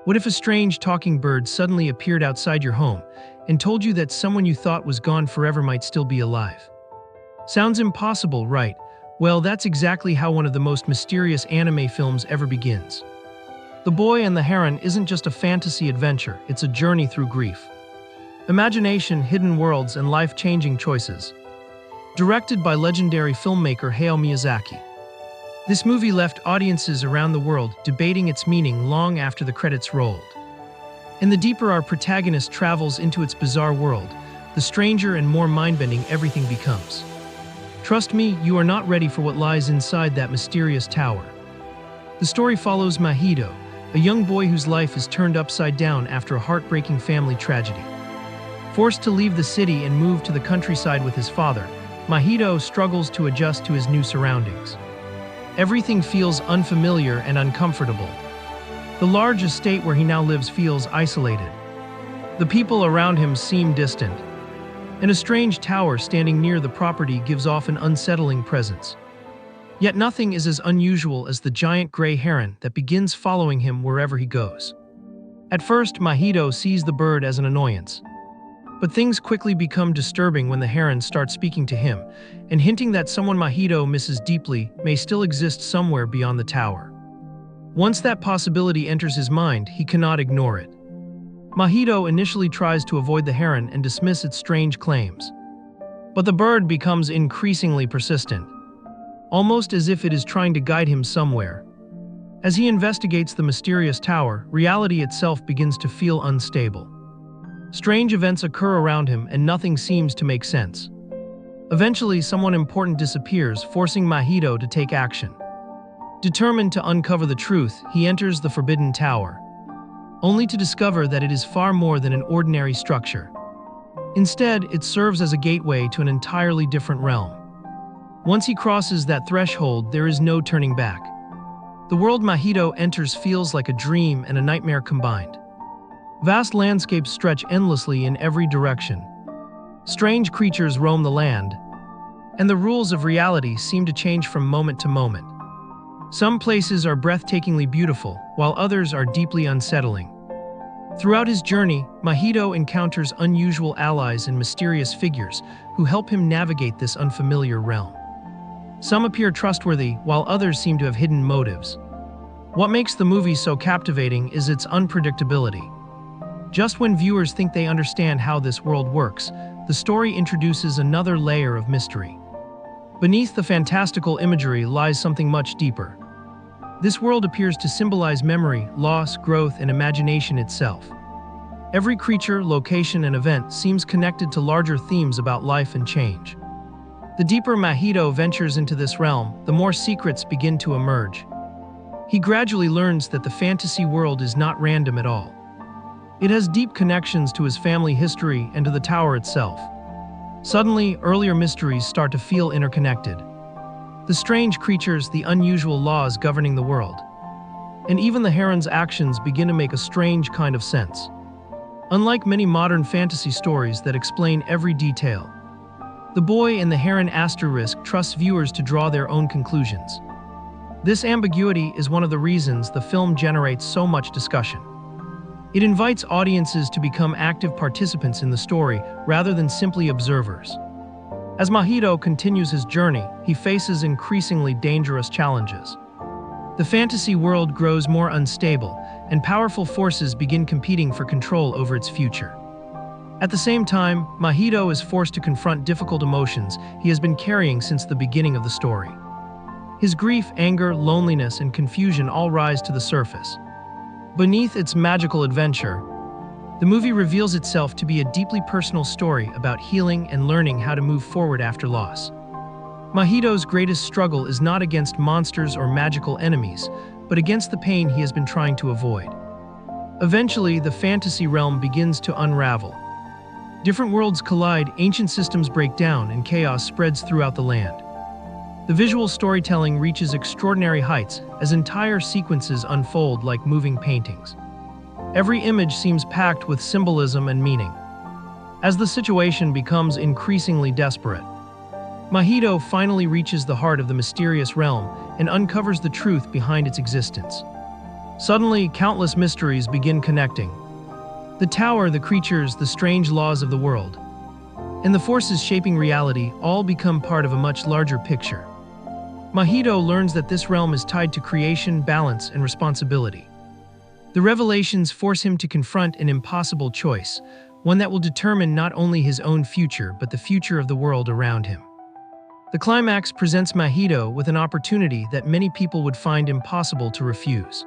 What if a strange talking bird suddenly appeared outside your home and told you that someone you thought was gone forever might still be alive? Sounds impossible, right? Well, that's exactly how one of the most mysterious anime films ever begins. The Boy and the Heron isn't just a fantasy adventure, it's a journey through grief, imagination, hidden worlds, and life-changing choices. Directed by legendary filmmaker Hayao Miyazaki. This movie left audiences around the world debating its meaning long after the credits rolled. And the deeper our protagonist travels into its bizarre world, the stranger and more mind-bending everything becomes. Trust me, you are not ready for what lies inside that mysterious tower. The story follows Mahito, a young boy whose life is turned upside down after a heartbreaking family tragedy. Forced to leave the city and move to the countryside with his father, Mahito struggles to adjust to his new surroundings. Everything feels unfamiliar and uncomfortable. The large estate where he now lives feels isolated. The people around him seem distant, and a strange tower standing near the property gives off an unsettling presence. Yet nothing is as unusual as the giant gray heron that begins following him wherever he goes. At first, Mahito sees the bird as an annoyance. But things quickly become disturbing when the heron starts speaking to him and hinting that someone Mahito misses deeply may still exist somewhere beyond the tower. Once that possibility enters his mind, he cannot ignore it. Mahito initially tries to avoid the heron and dismiss its strange claims. But the bird becomes increasingly persistent, almost as if it is trying to guide him somewhere. As he investigates the mysterious tower, reality itself begins to feel unstable. Strange events occur around him and nothing seems to make sense. Eventually, someone important disappears, forcing Mahito to take action. Determined to uncover the truth, he enters the Forbidden Tower, only to discover that it is far more than an ordinary structure. Instead, it serves as a gateway to an entirely different realm. Once he crosses that threshold, there is no turning back. The world Mahito enters feels like a dream and a nightmare combined. Vast landscapes stretch endlessly in every direction. Strange creatures roam the land, and the rules of reality seem to change from moment to moment. Some places are breathtakingly beautiful, while others are deeply unsettling. Throughout his journey, Mahito encounters unusual allies and mysterious figures who help him navigate this unfamiliar realm. Some appear trustworthy, while others seem to have hidden motives. What makes the movie so captivating is its unpredictability. Just when viewers think they understand how this world works, the story introduces another layer of mystery. Beneath the fantastical imagery lies something much deeper. This world appears to symbolize memory, loss, growth, and imagination itself. Every creature, location, and event seems connected to larger themes about life and change. The deeper Mahito ventures into this realm, the more secrets begin to emerge. He gradually learns that the fantasy world is not random at all. It has deep connections to his family history and to the tower itself. Suddenly, earlier mysteries start to feel interconnected. The strange creatures, the unusual laws governing the world, and even the heron's actions begin to make a strange kind of sense. Unlike many modern fantasy stories that explain every detail, The Boy and the Heron trusts viewers to draw their own conclusions. This ambiguity is one of the reasons the film generates so much discussion. It invites audiences to become active participants in the story rather than simply observers. As Mahito continues his journey, he faces increasingly dangerous challenges. The fantasy world grows more unstable, and powerful forces begin competing for control over its future. At the same time, Mahito is forced to confront difficult emotions he has been carrying since the beginning of the story. His grief, anger, loneliness, and confusion all rise to the surface. Beneath its magical adventure, the movie reveals itself to be a deeply personal story about healing and learning how to move forward after loss. Mahito's greatest struggle is not against monsters or magical enemies, but against the pain he has been trying to avoid. Eventually, the fantasy realm begins to unravel. Different worlds collide, ancient systems break down, and chaos spreads throughout the land. The visual storytelling reaches extraordinary heights as entire sequences unfold like moving paintings. Every image seems packed with symbolism and meaning. As the situation becomes increasingly desperate, Mahito finally reaches the heart of the mysterious realm and uncovers the truth behind its existence. Suddenly, countless mysteries begin connecting. The tower, the creatures, the strange laws of the world, and the forces shaping reality all become part of a much larger picture. Mahito learns that this realm is tied to creation, balance, and responsibility. The revelations force him to confront an impossible choice, one that will determine not only his own future but the future of the world around him. The climax presents Mahito with an opportunity that many people would find impossible to refuse.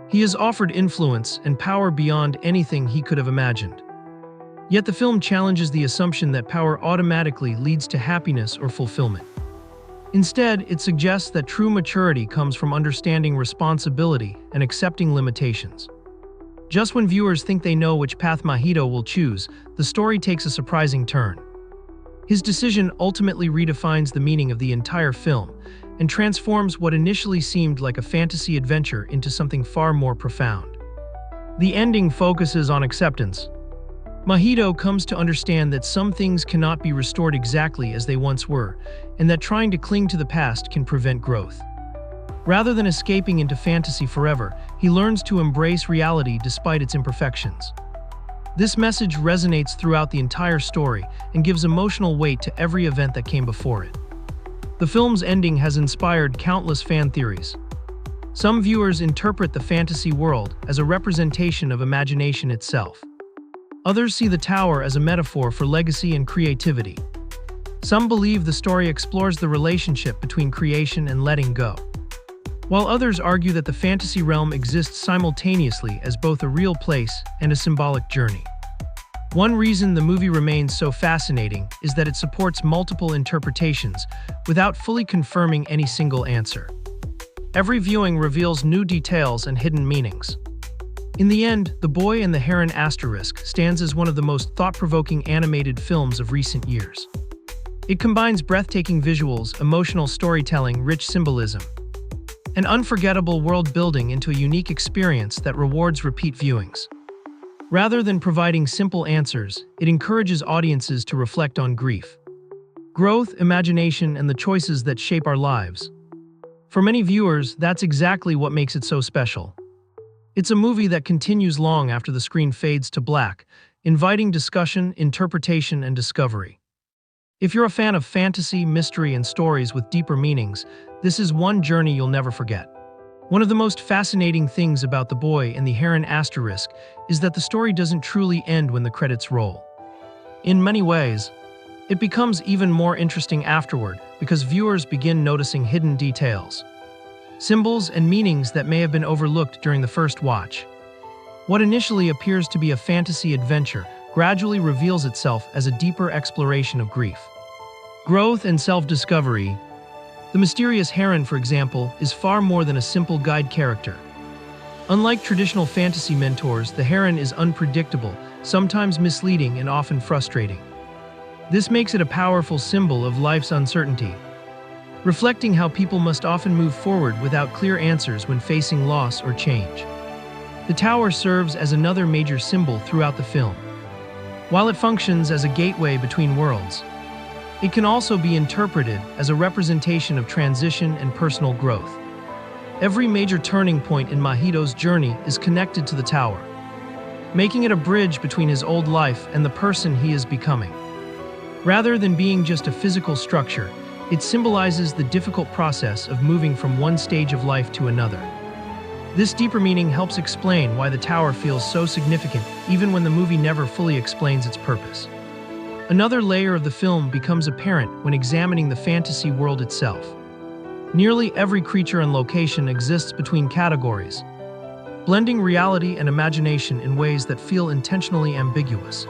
He is offered influence and power beyond anything he could have imagined. Yet the film challenges the assumption that power automatically leads to happiness or fulfillment. Instead, it suggests that true maturity comes from understanding responsibility and accepting limitations. Just when viewers think they know which path Mahito will choose, the story takes a surprising turn. His decision ultimately redefines the meaning of the entire film and transforms what initially seemed like a fantasy adventure into something far more profound. The ending focuses on acceptance. Mahito comes to understand that some things cannot be restored exactly as they once were, and that trying to cling to the past can prevent growth. Rather than escaping into fantasy forever, he learns to embrace reality despite its imperfections. This message resonates throughout the entire story and gives emotional weight to every event that came before it. The film's ending has inspired countless fan theories. Some viewers interpret the fantasy world as a representation of imagination itself. Others see the tower as a metaphor for legacy and creativity. Some believe the story explores the relationship between creation and letting go, while others argue that the fantasy realm exists simultaneously as both a real place and a symbolic journey. One reason the movie remains so fascinating is that it supports multiple interpretations without fully confirming any single answer. Every viewing reveals new details and hidden meanings. In the end, The Boy and the Heron stands as one of the most thought-provoking animated films of recent years. It combines breathtaking visuals, emotional storytelling, rich symbolism, and unforgettable world-building into a unique experience that rewards repeat viewings. Rather than providing simple answers, it encourages audiences to reflect on grief, growth, imagination, and the choices that shape our lives. For many viewers, that's exactly what makes it so special. It's a movie that continues long after the screen fades to black, inviting discussion, interpretation, and discovery. If you're a fan of fantasy, mystery, and stories with deeper meanings, this is one journey you'll never forget. One of the most fascinating things about The Boy and the Heron is that the story doesn't truly end when the credits roll. In many ways, it becomes even more interesting afterward because viewers begin noticing hidden details, symbols, and meanings that may have been overlooked during the first watch. What initially appears to be a fantasy adventure gradually reveals itself as a deeper exploration of grief, growth, and self-discovery. The mysterious Heron, for example, is far more than a simple guide character. Unlike traditional fantasy mentors, the Heron is unpredictable, sometimes misleading, and often frustrating. This makes it a powerful symbol of life's uncertainty, reflecting how people must often move forward without clear answers when facing loss or change. The tower serves as another major symbol throughout the film. While it functions as a gateway between worlds, it can also be interpreted as a representation of transition and personal growth. Every major turning point in Mahito's journey is connected to the tower, making it a bridge between his old life and the person he is becoming. Rather than being just a physical structure, it symbolizes the difficult process of moving from one stage of life to another. This deeper meaning helps explain why the tower feels so significant even when the movie never fully explains its purpose. Another layer of the film becomes apparent when examining the fantasy world itself. Nearly every creature and location exists between categories, blending reality and imagination in ways that feel intentionally ambiguous.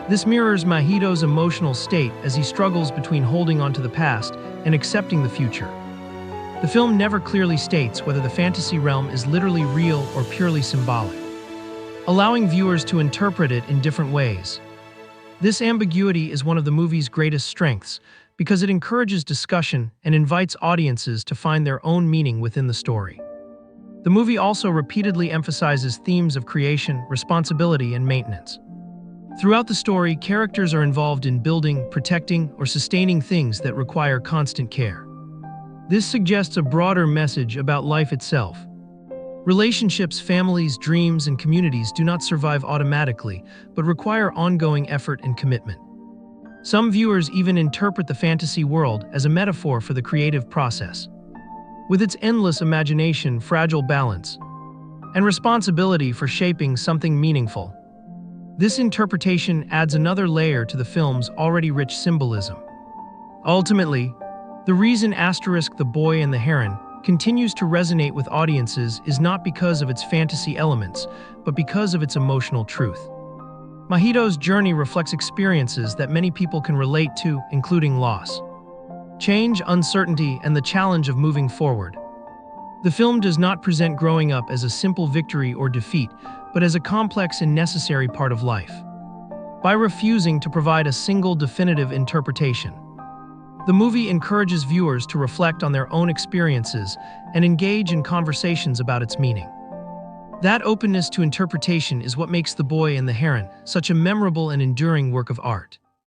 This mirrors Mahito's emotional state as he struggles between holding on to the past and accepting the future. The film never clearly states whether the fantasy realm is literally real or purely symbolic, allowing viewers to interpret it in different ways. This ambiguity is one of the movie's greatest strengths because it encourages discussion and invites audiences to find their own meaning within the story. The movie also repeatedly emphasizes themes of creation, responsibility, and maintenance. Throughout the story, characters are involved in building, protecting, or sustaining things that require constant care. This suggests a broader message about life itself. Relationships, families, dreams, and communities do not survive automatically, but require ongoing effort and commitment. Some viewers even interpret the fantasy world as a metaphor for the creative process. With its endless imagination, fragile balance, and responsibility for shaping something meaningful, this interpretation adds another layer to the film's already rich symbolism. Ultimately, the reason The Boy and the Heron continues to resonate with audiences is not because of its fantasy elements, but because of its emotional truth. Mahito's journey reflects experiences that many people can relate to, including loss, change, uncertainty, and the challenge of moving forward. The film does not present growing up as a simple victory or defeat, but as a complex and necessary part of life. By refusing to provide a single definitive interpretation, the movie encourages viewers to reflect on their own experiences and engage in conversations about its meaning. That openness to interpretation is what makes The Boy and the Heron such a memorable and enduring work of art.